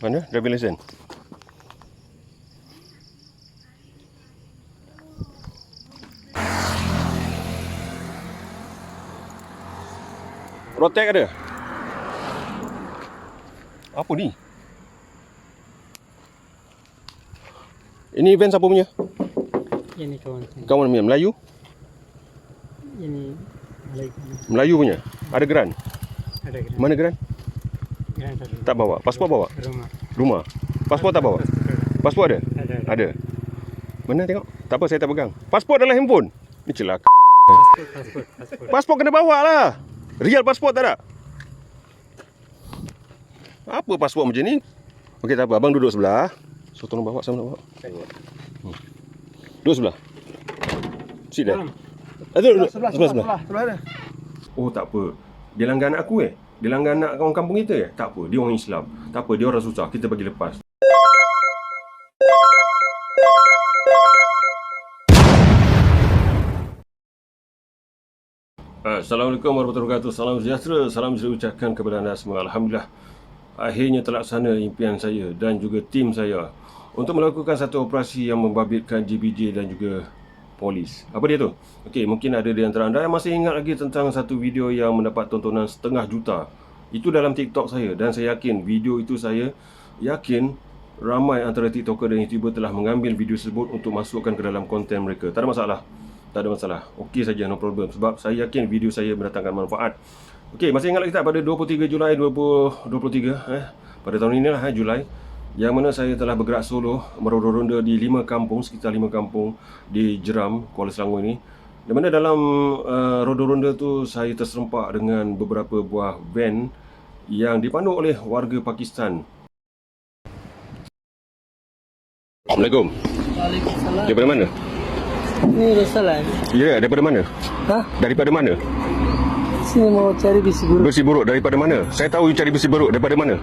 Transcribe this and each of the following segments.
Mana driving license? Rotek ada? Apa ni? Ini van siapa punya? Ini kawan saya. Kawan punya Melayu? Ini Melayu punya? Ada geran? ada geran. Mana geran? Geran satu. Tak bawa. Paspor bawa? Rumah. Rumah? Paspor tak bawa? Paspor ada? Ada. Ada. Mana tengok? Tak apa, saya tak pegang. Paspor dalam handphone? Ni celaka. Paspor. Paspor kena bawa lah. Real paspor tak ada? Apa paspor macam ni? Okey, tak apa. Abang duduk sebelah. So, tolong bawa. Saya nak bawa. Duduk sebelah. Sit dah. Duduk. Sebelah. ada. Oh, tak apa. Dia langgan anak aku Dia langgan anak kawan kampung kita Tak apa. Dia orang Islam. Tak apa. Dia orang susah. Kita bagi lepas. Assalamualaikum warahmatullahi wabarakatuh. Salam sejahtera. Salam saya ucapkan kepada anda semua. Alhamdulillah, akhirnya terlaksana impian saya dan juga tim saya untuk melakukan satu operasi yang membabitkan JBJ dan juga polis. Apa dia tu? Okey, mungkin ada di antara anda yang masih ingat lagi tentang satu video yang mendapat tontonan 500,000. Itu dalam TikTok saya, dan saya yakin video itu, saya yakin ramai antara TikToker dan YouTuber telah mengambil video tersebut untuk masukkan ke dalam konten mereka. Tak ada masalah. Tak ada masalah. Okey saja, no problem. Sebab saya yakin video saya mendatangkan manfaat. Okey, masih ingat lagi tak pada 23 Julai 2023 pada tahun inilah Julai, yang mana saya telah bergerak solo meronda-ronda di 5 kampung, sekitar 5 kampung di Jeram, Kuala Selangor ini. Di mana dalam ronda-ronda tu saya terserempak dengan beberapa buah van yang dipandu oleh warga Pakistan. Assalamualaikum. Waalaikumsalam. Daripada mana? Ini Rasalan. Ya, daripada mana? Hah? Daripada mana? Sini mau cari besi buruk. Besi buruk daripada mana? Saya tahu you cari besi buruk daripada mana?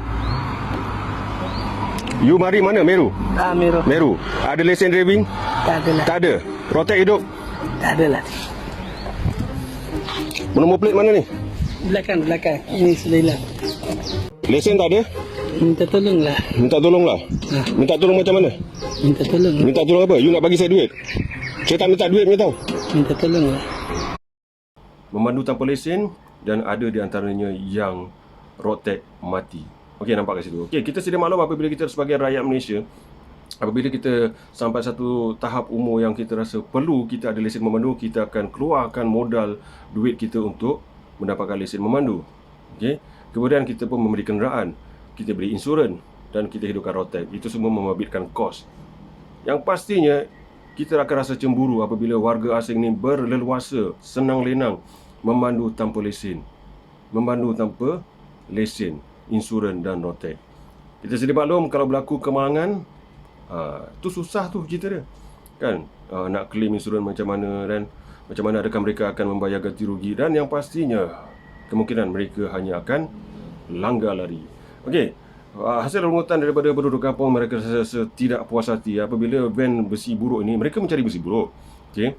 You mari mana? Meru? Meru. Meru. Ada lesen driving? Tak ada lah. Tak ada. Rotek hidup? Tak ada lah. Nombor plate mana ni? Belakang. Ini sudah hilang. Lesen tak ada? Minta tolong lah. Minta tolong lah. Minta tolong macam mana? Minta tolong. Minta tolong apa? You nak bagi saya duit? Saya tak minta duit punya tau. Minta tolong lah. Memandu tanpa lesen, dan ada di antaranya yang rotek mati. Okey, nampak kat situ. Okey, kita sedia maklum apabila kita sebagai rakyat Malaysia, apabila kita sampai satu tahap umur yang kita rasa perlu kita ada lesen memandu, kita akan keluarkan modal duit kita untuk mendapatkan lesen memandu. Okey, kemudian kita pun membeli kenderaan, kita beli insurans dan kita hidupkan rotek. Itu semua membabitkan kos. Yang pastinya kita akan rasa cemburu apabila warga asing ni berleluasa, senang lenang memandu tanpa lesen. Memandu tanpa lesen, insurans dan rotek. Kita sedia maklum kalau berlaku kemalangan, tu susah tu cerita dia. Kan? Nak claim insurans macam mana, dan macam mana adakah mereka akan membayar ganti rugi, dan yang pastinya kemungkinan mereka hanya akan langgar lari. Okey, hasil rungutan daripada penduduk kampung, mereka rasa tidak puas hati apabila van besi buruk ini, mereka mencari besi buruk. Okey,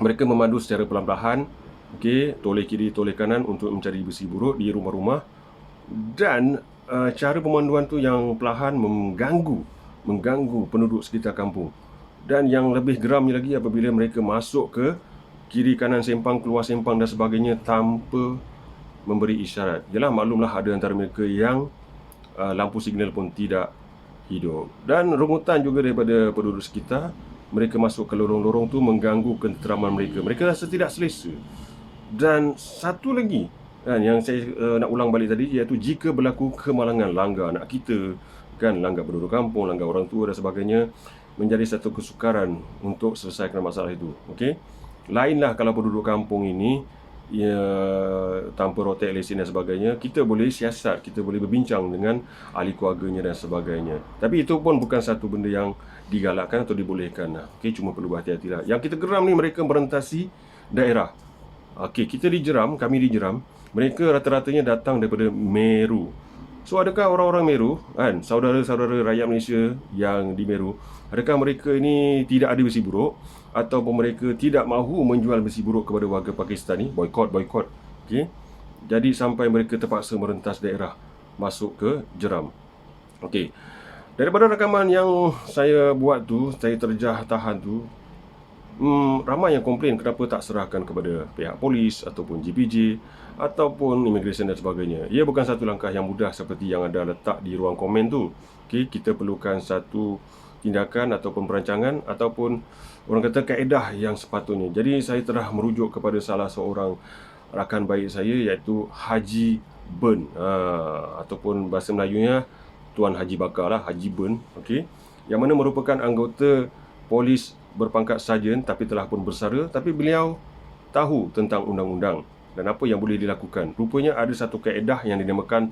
mereka memandu secara pelan-pelan, okey, toleh kiri toleh kanan untuk mencari besi buruk di rumah-rumah, dan cara pemanduan tu yang perlahan mengganggu penduduk sekitar kampung. Dan yang lebih geramnya lagi apabila mereka masuk ke kiri kanan sempang, keluar sempang dan sebagainya tanpa memberi isyarat. Yalah, maklumlah ada antara mereka yang lampu signal pun tidak hidup. Dan rungutan juga daripada penduduk sekitar, mereka masuk ke lorong-lorong tu mengganggu ketenteraman mereka. Mereka rasa tidak selesa. Dan satu lagi kan, yang saya nak ulang balik tadi, iaitu jika berlaku kemalangan, langgar anak kita, kan, langgar penduduk kampung, langgar orang tua dan sebagainya, menjadi satu kesukaran untuk selesaikan masalah itu. Okey, lainlah kalau penduduk kampung ini tanpa rotek, lesen dan sebagainya, kita boleh siasat, kita boleh berbincang dengan ahli keluarganya dan sebagainya. Tapi itu pun bukan satu benda yang digalakkan atau dibolehkan. Okey, cuma perlu berhati-hatilah. Yang kita geram ni, mereka merentasi daerah. Okey, kita di Jeram, kami di Jeram, mereka rata-ratanya datang daripada Meru. So, adakah orang-orang Meru, kan, saudara-saudara rakyat Malaysia yang di Meru, adakah mereka ini tidak ada besi buruk, ataupun mereka tidak mahu menjual besi buruk kepada warga Pakistan ni? Boykot. Okey, jadi sampai mereka terpaksa merentas daerah masuk ke Jeram. Okey. Daripada rakaman yang saya buat tu, saya terjah tahan tu, ramai yang komplain kenapa tak serahkan kepada pihak polis ataupun GPJ ataupun immigration dan sebagainya. Ia bukan satu langkah yang mudah seperti yang anda letak di ruang komen tu. Okey, kita perlukan satu tindakan ataupun perancangan ataupun orang kata kaedah yang sepatutnya. Jadi saya telah merujuk kepada salah seorang rakan baik saya iaitu Haji Ben, ataupun bahasa Melayunya Tuan Haji Bakar lah, Haji Ben, okey, yang mana merupakan anggota polis berpangkat sarjan tapi telah pun bersara, tapi beliau tahu tentang undang-undang dan apa yang boleh dilakukan. Rupanya ada satu kaedah yang dinamakan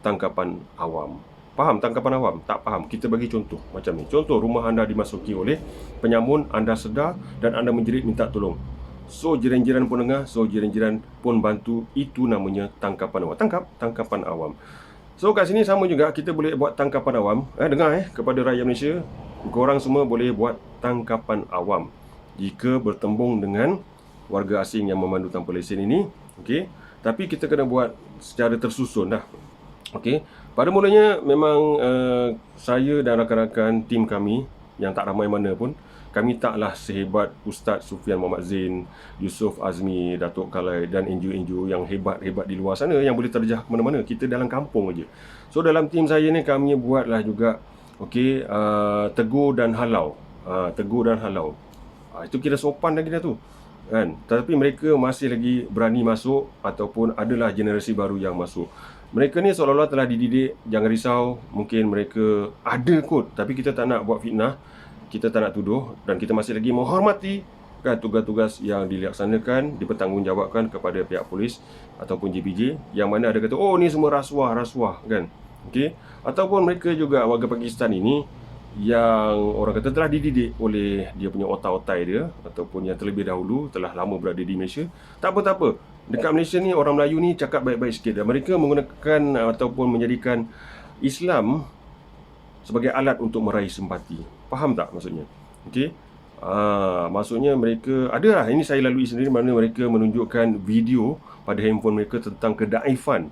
tangkapan awam. Faham tangkapan awam? Tak faham. Kita bagi contoh macam ni. Contoh, rumah anda dimasuki oleh penyamun, anda sedar dan anda menjerit minta tolong. So jiran-jiran pun dengar, so jiran-jiran pun bantu. Itu namanya tangkapan awam. Tangkapan awam. So kat sini sama juga, kita boleh buat tangkapan awam. Dengar kepada rakyat Malaysia, korang semua boleh buat tangkapan awam jika bertembung dengan warga asing yang memandu tanpa lesen ini. Okey, tapi kita kena buat secara tersusun dah. Okey, pada mulanya memang saya dan rakan-rakan tim kami yang tak ramai mana pun, kami taklah sehebat Ustaz Sufian Muhammad Zain, Yusof Azmi, Datuk Kalai dan NGO-NGO yang hebat-hebat di luar sana yang boleh terjah ke mana-mana. Kita dalam kampung aja. So dalam tim saya ni kami buatlah juga tegur dan halau. Tegur dan halau. Itu kira sopan lagi dah tu. Kan? Tetapi mereka masih lagi berani masuk ataupun adalah generasi baru yang masuk. Mereka ni seolah-olah telah dididik, jangan risau, mungkin mereka ada kot, tapi kita tak nak buat fitnah, kita tak nak tuduh dan kita masih lagi menghormati kan tugas-tugas yang dilaksanakan, dipertanggungjawabkan kepada pihak polis ataupun JPJ yang mana ada kata oh ni semua rasuah kan. Okey, ataupun mereka juga warga Pakistan ini yang orang kata telah dididik oleh dia punya otak-otak dia ataupun yang terlebih dahulu telah lama berada di Malaysia. Tak apa. Dekat Malaysia ni orang Melayu ni cakap baik-baik sikit dan mereka menggunakan ataupun menjadikan Islam sebagai alat untuk meraih simpati. Faham tak maksudnya? Okey. Maksudnya mereka adalah, ini saya lalui sendiri, mana mereka menunjukkan video pada handphone mereka tentang kedaifan,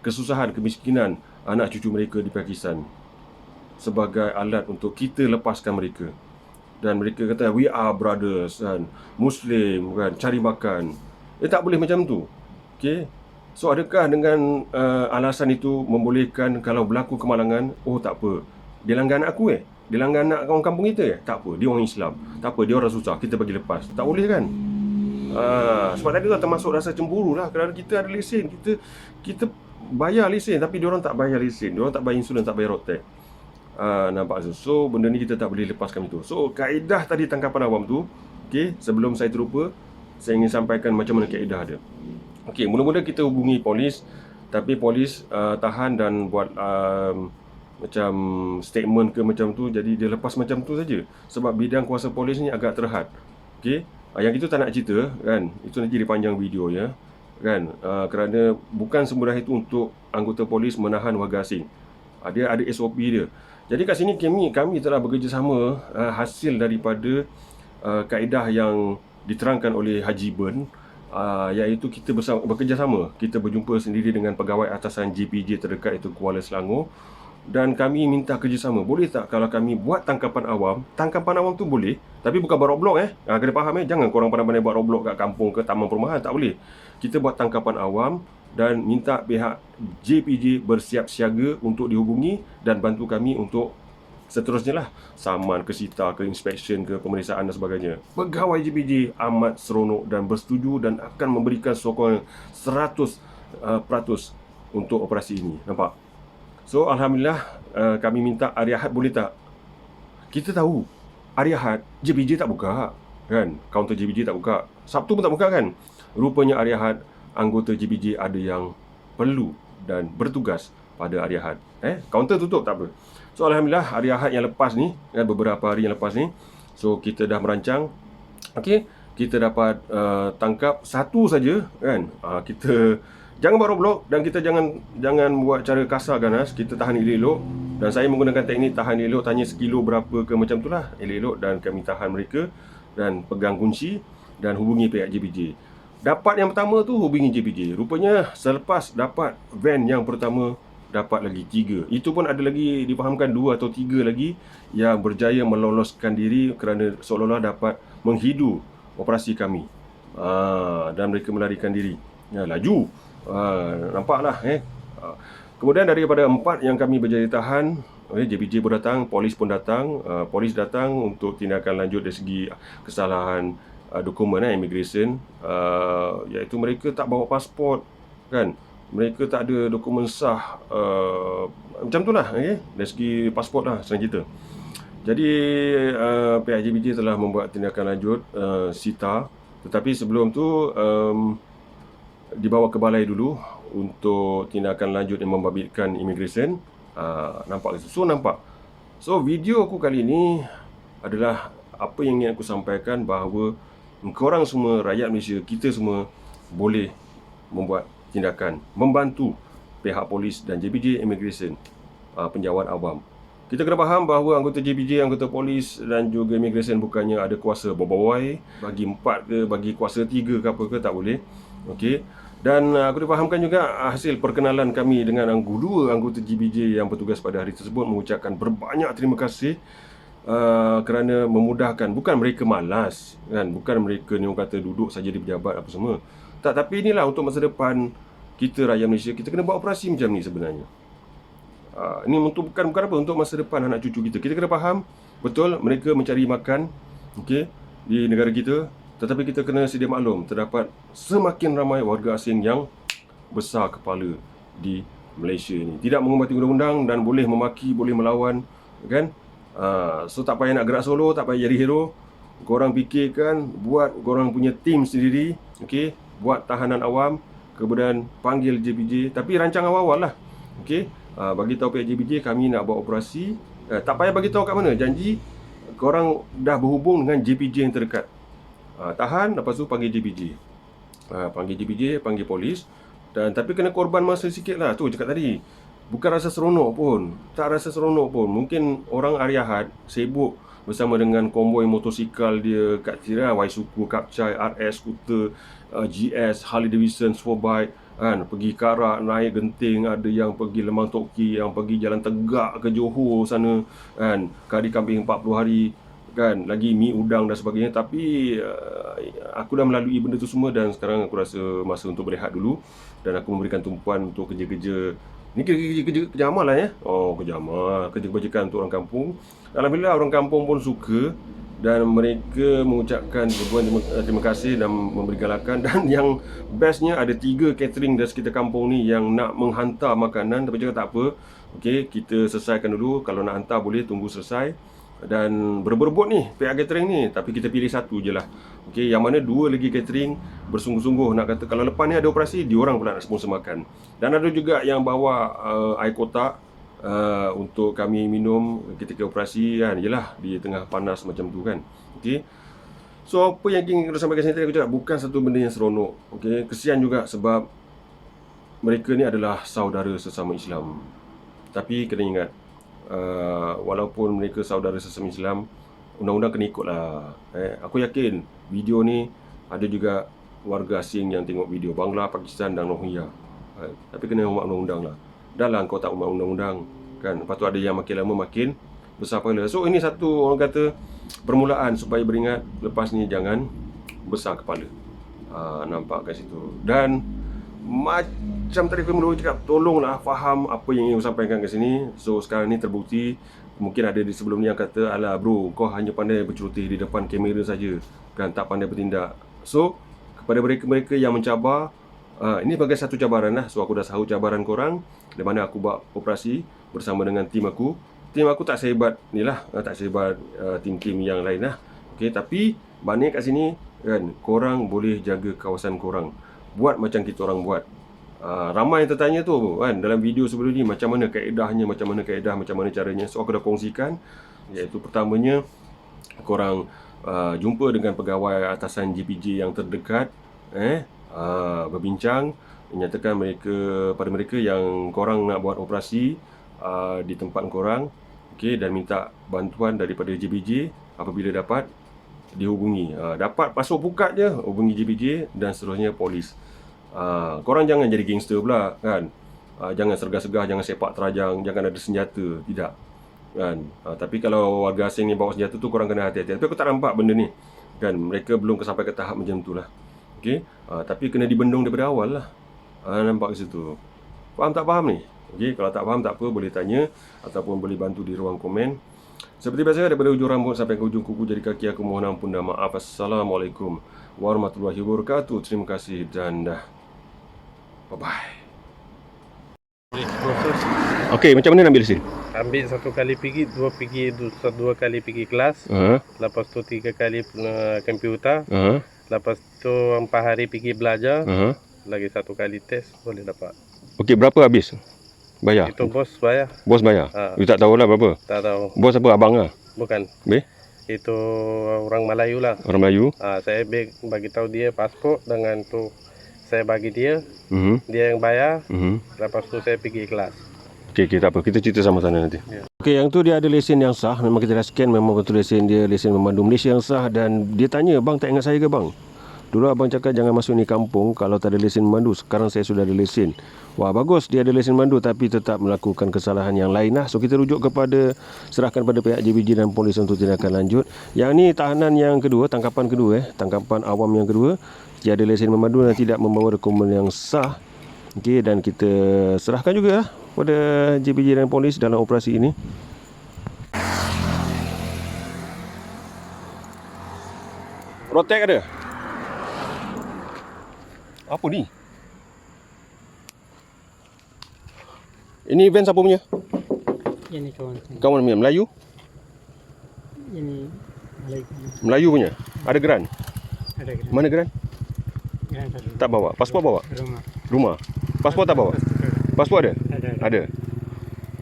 kesusahan, kemiskinan anak cucu mereka di Pakistan sebagai alat untuk kita lepaskan mereka. Dan mereka kata we are brothers kan, Muslim kan, cari makan. Tak boleh macam tu. Okey. So adakah dengan alasan itu membolehkan kalau berlaku kemalangan, oh tak apa, dia langgan anak aku dia langgan anak orang kampung kita tak apa, dia orang Islam, tak apa, dia orang susah, kita bagi lepas. Tak boleh kan? Sebab tadi tu termasuk rasa cemburu lah, kerana kita ada lesen, kita bayar lesen tapi dia orang tak bayar lesen, dia orang tak bayar insulin, tak bayar road tax. Nampak tu. So benda ni kita tak boleh lepaskan itu. So kaedah tadi tangkapan awam tu, okey, sebelum saya terlupa, saya ingin sampaikan macam mana kaedah dia. Okey, mula-mula kita hubungi polis, tapi polis tahan dan buat macam statement ke macam tu, jadi dia lepas macam tu saja. Sebab bidang kuasa polis ni agak terhad. Okey, yang itu tak nak cerita kan, itu nanti dipanjang videonya kan, kerana bukan semudah itu untuk anggota polis menahan warga asing. Dia ada SOP dia. Jadi kat sini kami telah bekerjasama hasil daripada kaedah yang diterangkan oleh Haji Ben, iaitu kita bekerjasama. Kita berjumpa sendiri dengan pegawai atasan JPJ terdekat itu Kuala Selangor dan kami minta kerjasama. Boleh tak kalau kami buat tangkapan awam? Tangkapan awam tu boleh, tapi bukan buat roadblock kena faham jangan korang pandai-pandai buat roadblock kat kampung ke taman perumahan, tak boleh. Kita buat tangkapan awam dan minta pihak JPJ bersiap siaga untuk dihubungi dan bantu kami untuk seterusnya lah, saman ke sita ke inspection ke pemeriksaan dan sebagainya. Pegawai JPJ amat seronok dan bersetuju dan akan memberikan sokongan 100% untuk operasi ini. Nampak? So alhamdulillah, kami minta hari Ahad boleh tak? Kita tahu hari Ahad JPJ tak buka kan, kaunter JPJ tak buka, Sabtu pun tak buka kan. Rupanya hari Ahad anggota JPJ ada yang perlu dan bertugas pada hari Ahad. Kaunter tutup, tak apa. So alhamdulillah hari Ahad yang lepas ni, beberapa hari yang lepas ni, so kita dah merancang. Okey, kita dapat tangkap satu saja kan. Kita jangan buat roadblock dan kita jangan buat cara kasar ganas. Kita tahan elok-elok dan saya menggunakan teknik tahan elok, tanya sekilo berapa ke macam tu lah, elok-elok, dan kami tahan mereka dan pegang kunci dan hubungi pihak JPJ. Dapat yang pertama tu hubungi JPJ. Rupanya selepas dapat van yang pertama, dapat lagi 3. Itu pun ada lagi difahamkan 2 atau 3 lagi yang berjaya meloloskan diri kerana seolah-olah dapat menghidu operasi kami. Dan mereka melarikan diri. Ya, laju. Nampaklah kemudian daripada 4 yang kami berjaya tahan, JPJ pun datang, polis pun datang. Polis datang untuk tindakan lanjut dari segi kesalahan dokumen, immigration, iaitu mereka tak bawa pasport, kan. Mereka tak ada dokumen sah, macam tu lah, dari segi pasport lah, senang cerita. Jadi pihak JPJ telah membuat tindakan lanjut, sita. Tetapi sebelum tu dibawa ke balai dulu untuk tindakan lanjut yang membabitkan immigration. Nampak ke? So video aku kali ni adalah apa yang ingin aku sampaikan, bahawa korang semua, rakyat Malaysia, kita semua boleh membuat tindakan membantu pihak polis dan JPJ Immigration, penjawat awam. Kita kena faham bahawa anggota JPJ, anggota polis dan juga immigration bukannya ada kuasa berbawai, bagi 4 ke, bagi kuasa 3 ke apa ke, tak boleh. Okey. Dan aku difahamkan juga hasil perkenalan kami dengan 2 anggota JPJ yang bertugas pada hari tersebut mengucapkan berbanyak terima kasih kerana memudahkan. Bukan mereka malas, kan? Bukan mereka ni orang kata duduk saja di pejabat apa semua. Tak, tapi inilah untuk masa depan kita, rakyat Malaysia. Kita kena buat operasi macam ni sebenarnya. Ini untuk bukan apa, untuk masa depan anak cucu kita. Kita kena faham betul mereka mencari makan, okey, di negara kita. Tetapi kita kena sedia maklum, terdapat semakin ramai warga asing yang besar kepala di Malaysia ni, tidak menghormati undang-undang dan boleh memaki, boleh melawan, kan. So tak payah nak gerak solo, tak payah jadi hero. Korang fikirkan, buat korang punya team sendiri, okey, buat tahanan awam, kemudian panggil JPJ, tapi rancang awal-awal lah, okey. Bagi tahu pihak JPJ kami nak buat operasi. Tak payah bagi tahu kat mana, janji korang dah berhubung dengan JPJ yang terdekat. Tahan, lepas tu panggil JPJ. Panggil JPJ, panggil polis. Dan tapi kena korban masa sikit lah. Tu cakap tadi, bukan rasa seronok pun. Tak rasa seronok pun. Mungkin orang hari Ahad sibuk bersama dengan konvoi motosikal dia kat Tira, Waisuku, Kapcai, RS, Scooter, GS, Harley Davidson, Sportbike, kan, pergi Karak, naik Genting, ada yang pergi Lemang Toki, yang pergi Jalan Tegak ke Johor sana, kan, kari kambing 40 hari, kan, lagi mi udang dan sebagainya. Tapi aku dah melalui benda tu semua dan sekarang aku rasa masa untuk berehat dulu, dan aku memberikan tumpuan untuk kerja-kerja ni, kerja amal lah, kerja amal, kerja kebajikan untuk orang kampung. Alhamdulillah orang kampung pun suka dan mereka mengucapkan terima kasih dan memberi galakan. Dan yang bestnya, ada 3 catering dari sekitar kampung ni yang nak menghantar makanan. Tapi cakap tak apa, okey, kita selesaikan dulu. Kalau nak hantar boleh tunggu selesai. Dan berebut ni pihak catering ni, tapi kita pilih 1 je lah, okey. Yang mana 2 lagi catering bersungguh-sungguh nak kata kalau lepas ni ada operasi, diorang pula nak sponsor makan. Dan ada juga yang bawa air kotak untuk kami minum ketika operasi, kan. Yelah, di tengah panas macam tu, kan. Okey. So apa yang ingin kita sampaikan sini tadi, aku cakap bukan satu benda yang seronok. Okey, kesian juga sebab mereka ni adalah saudara sesama Islam. Tapi kena ingat, walaupun mereka saudara sesama Islam, undang-undang kena ikut lah. Aku yakin video ni ada juga warga asing yang tengok video, Bangla, Pakistan dan Rohingya. Tapi kena hormat undang-undang lah. Dah lah kau tak hormat undang-undang, kan. Lepas tu ada yang makin lama makin besar kepala. So ini satu, orang kata, permulaan supaya beringat lepas ni jangan besar kepala. Nampak kat situ. Dan macam tadi aku mula cakap, tolonglah faham apa yang ingin sampaikan kat sini. So sekarang ni terbukti. Mungkin ada di sebelum ni yang kata, alah bro, kau hanya pandai berceloteh di depan kamera saja, kan, tak pandai bertindak. So kepada mereka-mereka yang mencabar, ini sebagai satu cabaran lah. So aku dah tahu cabaran korang, di mana aku buat operasi bersama dengan tim aku. Tim aku tak sehebat ni lah, tak sehebat tim-tim yang lain lah, okay. Tapi maknanya kat sini, kan, korang boleh jaga kawasan korang. Buat macam kita orang buat. Ramai yang tertanya tu, kan, dalam video sebelum ni, macam mana kaedahnya, macam mana caranya. So aku dah kongsikan, iaitu pertamanya, korang jumpa dengan pegawai atasan JPJ yang terdekat, berbincang, menyatakan pada mereka yang korang nak buat operasi di tempat korang, okey, dan minta bantuan daripada JPJ. Apabila dapat, dihubungi. Dapat masuk pukat je, hubungi JPJ dan seterusnya polis. Korang jangan jadi gangster pula, kan. Jangan sergah-sergah, jangan sepak terajang, jangan ada senjata, tidak. Kan? Tapi kalau warga asing ni bawa senjata tu, korang kena hati-hati. Tapi aku tak nampak benda ni. Kan? Mereka belum sampai ke tahap macam tu lah. Okey, tapi kena dibendung daripada awal lah. Nampak ke situ. Faham tak faham ni? Okey, kalau tak faham tak apa, boleh tanya ataupun boleh bantu di ruang komen. Seperti biasa, daripada ujung rambut sampai ke ujung kuku jari kaki, aku mohon ampun dan maaf. Assalamualaikum warahmatullahi wabarakatuh. Terima kasih dan bye-bye. Proses Okey, macam mana nak ambil lesen? ambil 1 kali pergi, 2 kali pergi kelas, lepas tu 3 kali komputer, lepas tu 4 hari pergi belajar, lagi 1 kali test boleh dapat. Okey, berapa habis? Bayar? Itu bos bayar. Bos bayar? You tak tahulah berapa? Tak tahu. Bos apa? Abang lah? Bukan. Habis? Itu orang Melayu lah. Orang Melayu? Saya bagi tahu dia pasport dengan tu saya bagi dia, dia yang bayar. Lepas tu saya pergi kelas. Okey, tak apa. Kita cerita sama sana nanti. Ya. Okey, yang tu dia ada lesen yang sah. Memang kita dah scan, memang betul lesen dia, lesen memandu Malaysia yang sah. Dan dia tanya, bang tak ingat saya ke bang? Dulu abang cakap jangan masuk ni kampung kalau tak ada lesen memandu. Sekarang saya sudah ada lesen. Wah, bagus dia ada lesen memandu tapi tetap melakukan kesalahan yang lain lah. So kita rujuk serahkan pada pihak JBJ dan polis untuk tindakan lanjut. Yang ni tahanan yang kedua, tangkapan kedua tangkapan awam yang kedua. Tiada lesen memandu dan tidak membawa dokumen yang sah. Okey, dan kita serahkan juga pada JBJ dan polis dalam operasi ini. Rotek ada? Apa ni? Ini van siapa punya? Ini kawan. Kawan punya Melayu? Ini Melayu punya. Ada geran? ada Mana geran? Tak bawa. Pasport bawa? rumah. Rumah. Pasport tak bawa? Pasport ada? Ada. Ada.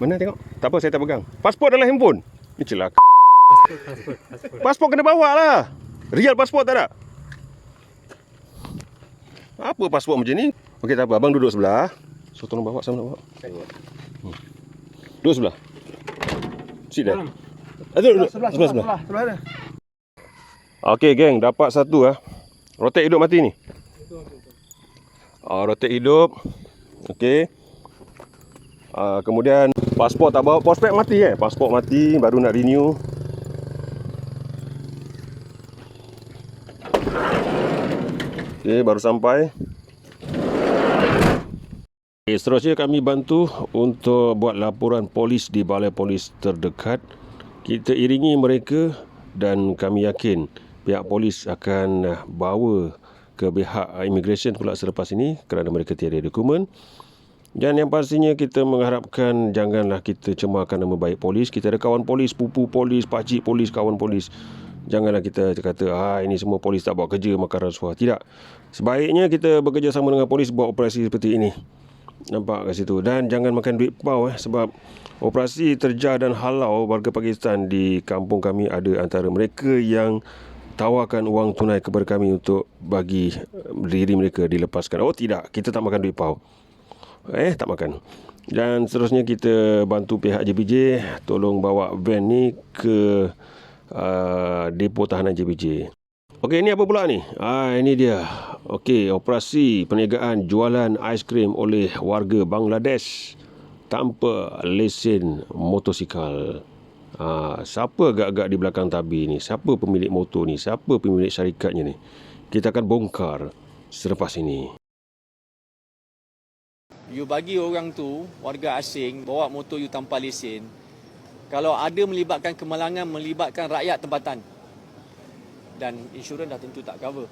Mana tengok? Tak apa, saya tak pegang. Pasport dalam handphone. Ni celaka. Pasport. Pasport kena bawa lah. Real pasport tak ada? Apa pasport macam ni? Okey, tak apa. Abang duduk sebelah. So, tolong bawa. Saya nak bawa. Duduk sebelah. Sit there. Duduk. Sebelah. Okey, geng. Dapat satu lah. Rotek hidup mati ni. Rotek hidup. Okey. Kemudian pasport tak bawa. Prospek mati Pasport mati. Baru nak renew. Okey, baru sampai. Okay, seterusnya kami bantu untuk buat laporan polis di balai polis terdekat. Kita iringi mereka dan kami yakin pihak polis akan bawa ke pihak immigration pula selepas ini kerana mereka tiada dokumen. Dan yang pastinya kita mengharapkan janganlah kita cemarkan nama baik polis. Kita ada kawan polis, pupu polis, pakcik polis, kawan polis. Janganlah kita kata ini semua polis tak buat kerja makan rasuah. Tidak. Sebaiknya kita bekerjasama dengan polis buat operasi seperti ini. Nampak kat situ. Dan jangan makan duit pau sebab operasi terjah dan halau warga Pakistan di kampung kami ada antara mereka yang tawarkan wang tunai kepada kami untuk bagi diri mereka dilepaskan. Oh tidak, kita tak makan duit pau. Tak makan. Dan seterusnya kita bantu pihak JBJ tolong bawa van ni ke depo tahanan JBJ. Okey, ini apa pula ni? Ini dia. Okey, operasi perniagaan jualan aiskrim oleh warga Bangladesh tanpa lesen motosikal. Siapa agak-agak di belakang tabi ni? Siapa pemilik motor ni? Siapa pemilik syarikatnya ni? Kita akan bongkar selepas ini. You bagi orang tu, warga asing, bawa motor you tanpa lesen. Kalau ada melibatkan kemalangan, melibatkan rakyat tempatan. Dan insurans dah tentu tak cover.